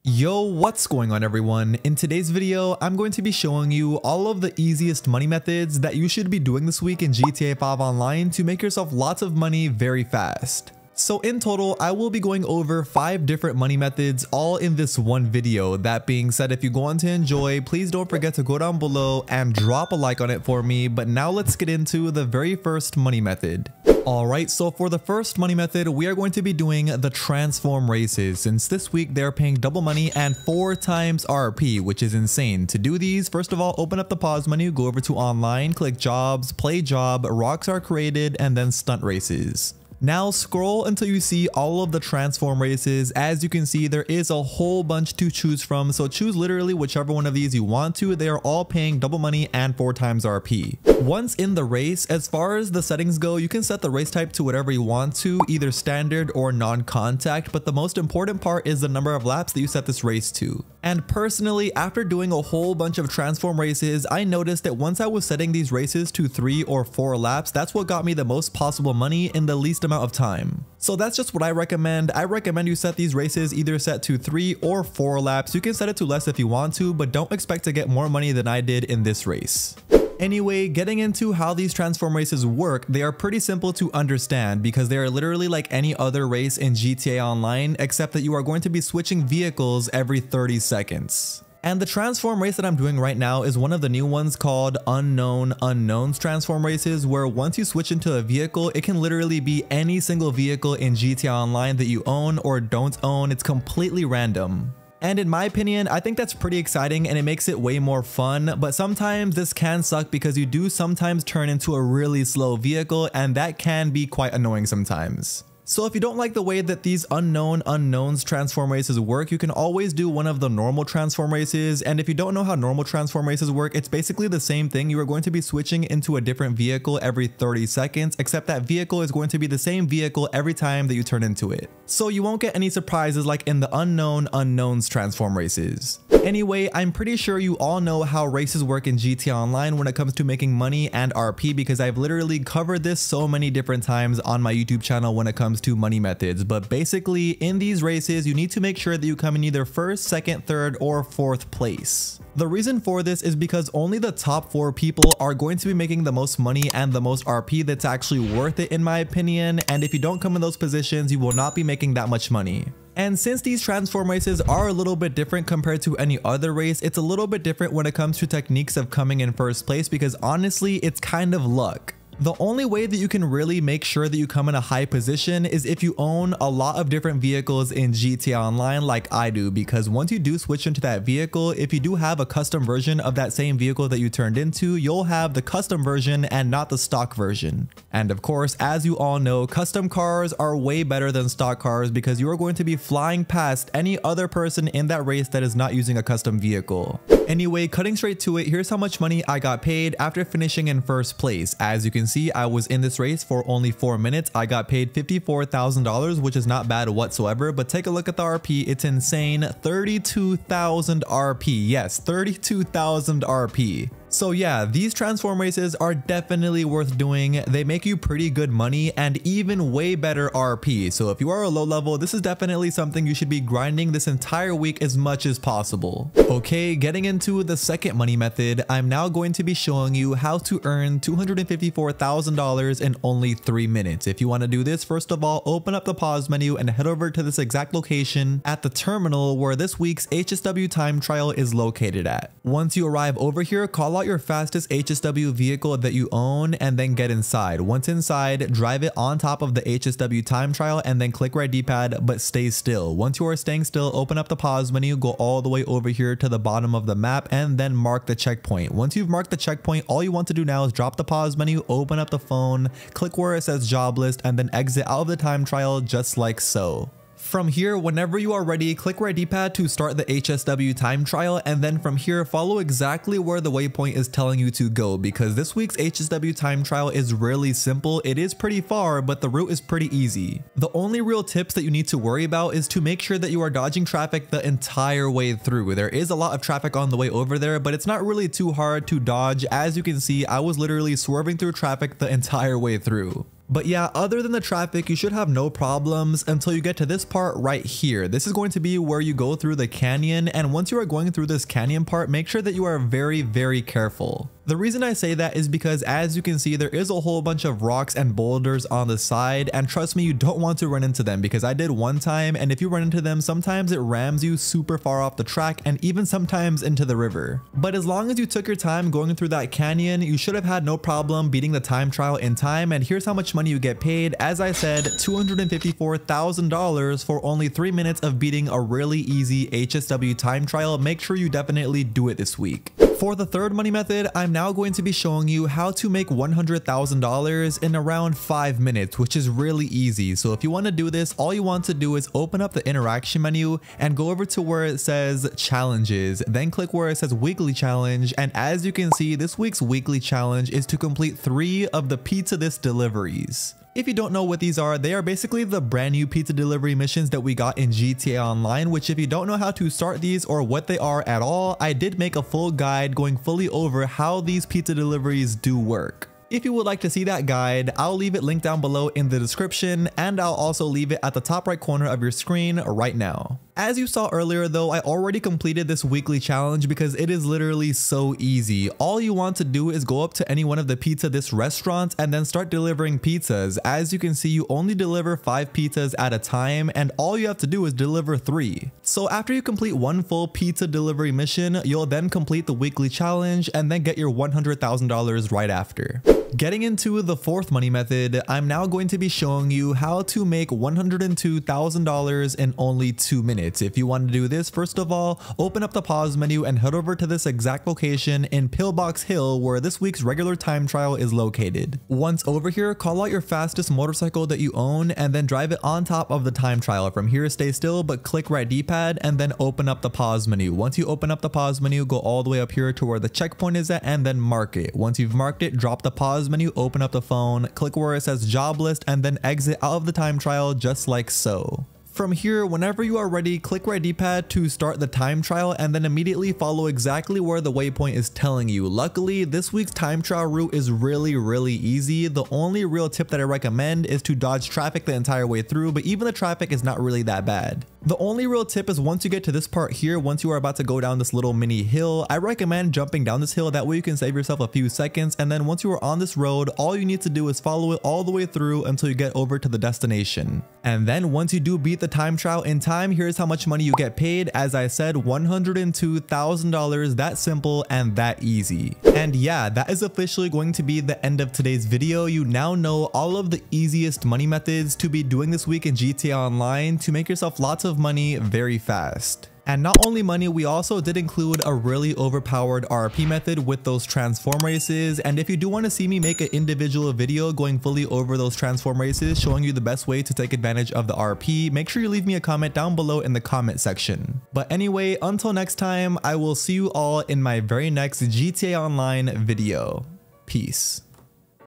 Yo, what's going on everyone? In today's video, I'm going to be showing you all of the easiest money methods that you should be doing this week in GTA 5 Online to make yourself lots of money very fast. So in total, I will be going over 5 different money methods all in this one video. That being said, if you go on to enjoy, please don't forget to go down below and drop a like on it for me. But now let's get into the very first money method. Alright, so for the first money method, we are going to be doing the transform races. Since this week they're paying double money and 4 times RP, which is insane. To do these, first of all, open up the pause menu, go over to online, click jobs, play job, rocks are created, and then stunt races. Now scroll until you see all of the transform races. As you can see, there is a whole bunch to choose from, so choose literally whichever one of these you want to. They are all paying double money and 4 times RP. Once in the race, as far as the settings go, you can set the race type to whatever you want to, either standard or non-contact, but the most important part is the number of laps that you set this race to. And personally, after doing a whole bunch of transform races, I noticed that once I was setting these races to 3 or 4 laps, that's what got me the most possible money in the least amount of time. So that's just what I recommend. I recommend you set these races either set to 3 or 4 laps. You can set it to less if you want to, but don't expect to get more money than I did in this race. Anyway, getting into how these transform races work, they are pretty simple to understand because they are literally like any other race in GTA Online, except that you are going to be switching vehicles every 30 seconds. And the transform race that I'm doing right now is one of the new ones called Unknown Unknowns transform races, where once you switch into a vehicle, it can literally be any single vehicle in GTA Online that you own or don't own. It's completely random. And in my opinion, I think that's pretty exciting and it makes it way more fun, but sometimes this can suck because you do sometimes turn into a really slow vehicle and that can be quite annoying sometimes. So if you don't like the way that these Unknown Unknowns transform races work, you can always do one of the normal transform races. And if you don't know how normal transform races work, it's basically the same thing. You are going to be switching into a different vehicle every 30 seconds, except that vehicle is going to be the same vehicle every time that you turn into it. So you won't get any surprises like in the Unknown Unknowns transform races. Anyway, I'm pretty sure you all know how races work in GTA Online when it comes to making money and RP because I've literally covered this so many different times on my YouTube channel when it comes to money methods. But basically, in these races, you need to make sure that you come in either first, second, third, or fourth place. The reason for this is because only the top 4 people are going to be making the most money and the most RP that's actually worth it in my opinion, and if you don't come in those positions, you will not be making that much money. And since these transform races are a little bit different compared to any other race, it's a little bit different when it comes to techniques of coming in first place because honestly, it's kind of luck. The only way that you can really make sure that you come in a high position is if you own a lot of different vehicles in GTA Online like I do, because once you do switch into that vehicle, if you do have a custom version of that same vehicle that you turned into, you'll have the custom version and not the stock version. And of course, as you all know, custom cars are way better than stock cars because you are going to be flying past any other person in that race that is not using a custom vehicle. Anyway, cutting straight to it, here's how much money I got paid after finishing in first place. As you can see, I was in this race for only 4 minutes. I got paid $54,000, which is not bad whatsoever, but take a look at the RP. It's insane. 32,000 RP. Yes, 32,000 RP. So yeah, these transform races are definitely worth doing. They make you pretty good money and even way better RP. So if you are a low level, this is definitely something you should be grinding this entire week as much as possible. Okay, getting into the second money method, I'm now going to be showing you how to earn $254,000 in only 3 minutes. If you want to do this, first of all, open up the pause menu and head over to this exact location at the terminal where this week's HSW time trial is located at. Once you arrive over here, call out your fastest HSW vehicle that you own and then get inside. Once inside, drive it on top of the HSW time trial and then click right D-pad, but stay still. Once you are staying still, open up the pause menu, go all the way over here to the bottom of the map and then mark the checkpoint. Once you've marked the checkpoint, all you want to do now is drop the pause menu, open up the phone, click where it says job list and then exit out of the time trial just like so. From here, whenever you are ready, click right D-pad to start the HSW time trial, and then from here, follow exactly where the waypoint is telling you to go because this week's HSW time trial is really simple. It is pretty far, but the route is pretty easy. The only real tips that you need to worry about is to make sure that you are dodging traffic the entire way through. There is a lot of traffic on the way over there, but it's not really too hard to dodge. As you can see, I was literally swerving through traffic the entire way through. But yeah, other than the traffic, you should have no problems until you get to this part right here. This is going to be where you go through the canyon, and once you are going through this canyon part, make sure that you are very, very careful. The reason I say that is because as you can see, there is a whole bunch of rocks and boulders on the side, and trust me, you don't want to run into them because I did one time, and if you run into them, sometimes it rams you super far off the track and even sometimes into the river. But as long as you took your time going through that canyon, you should have had no problem beating the time trial in time, and here's how much money you get paid. As I said, $254,000 for only 3 minutes of beating a really easy HSW time trial. Make sure you definitely do it this week. For the third money method, I'm now going to be showing you how to make $100,000 in around 5 minutes, which is really easy. So if you want to do this, all you want to do is open up the interaction menu and go over to where it says challenges, then click where it says weekly challenge. And as you can see, this week's weekly challenge is to complete 3 of the Pizza This deliveries. If you don't know what these are, they are basically the brand new pizza delivery missions that we got in GTA Online, which if you don't know how to start these or what they are at all, I did make a full guide going fully over how these pizza deliveries do work. If you would like to see that guide, I'll leave it linked down below in the description, and I'll also leave it at the top right corner of your screen right now. As you saw earlier though, I already completed this weekly challenge because it is literally so easy. All you want to do is go up to any one of the Pizza This restaurants and then start delivering pizzas. As you can see, you only deliver 5 pizzas at a time, and all you have to do is deliver 3. So after you complete 1 full pizza delivery mission, you'll then complete the weekly challenge and then get your $100,000 right after. Getting into the fourth money method, I'm now going to be showing you how to make $102,000 in only 2 minutes. If you want to do this, first of all, open up the pause menu and head over to this exact location in Pillbox Hill where this week's regular time trial is located. Once over here, call out your fastest motorcycle that you own and then drive it on top of the time trial. From here, stay still, but click right D-pad and then open up the pause menu. Once you open up the pause menu, go all the way up here to where the checkpoint is at and then mark it. Once you've marked it, drop the pause menu, open up the phone, click where it says job list, and then exit out of the time trial just like so. From here, whenever you are ready, click right D-pad to start the time trial and then immediately follow exactly where the waypoint is telling you. Luckily, this week's time trial route is really easy. The only real tip that I recommend is to dodge traffic the entire way through, but even the traffic is not really that bad. The only real tip is once you get to this part here, once you are about to go down this little mini hill, I recommend jumping down this hill. That way you can save yourself a few seconds, and then once you are on this road, all you need to do is follow it all the way through until you get over to the destination. And then once you do beat the time trial in time, here's how much money you get paid. As I said, $102,000, that simple and that easy. And yeah, that is officially going to be the end of today's video. You now know all of the easiest money methods to be doing this week in GTA Online to make yourself lots of money very fast. And not only money, we also did include a really overpowered RP method with those transform races. And if you do want to see me make an individual video going fully over those transform races, showing you the best way to take advantage of the RP, make sure you leave me a comment down below in the comment section. But anyway, until next time, I will see you all in my very next GTA Online video. Peace.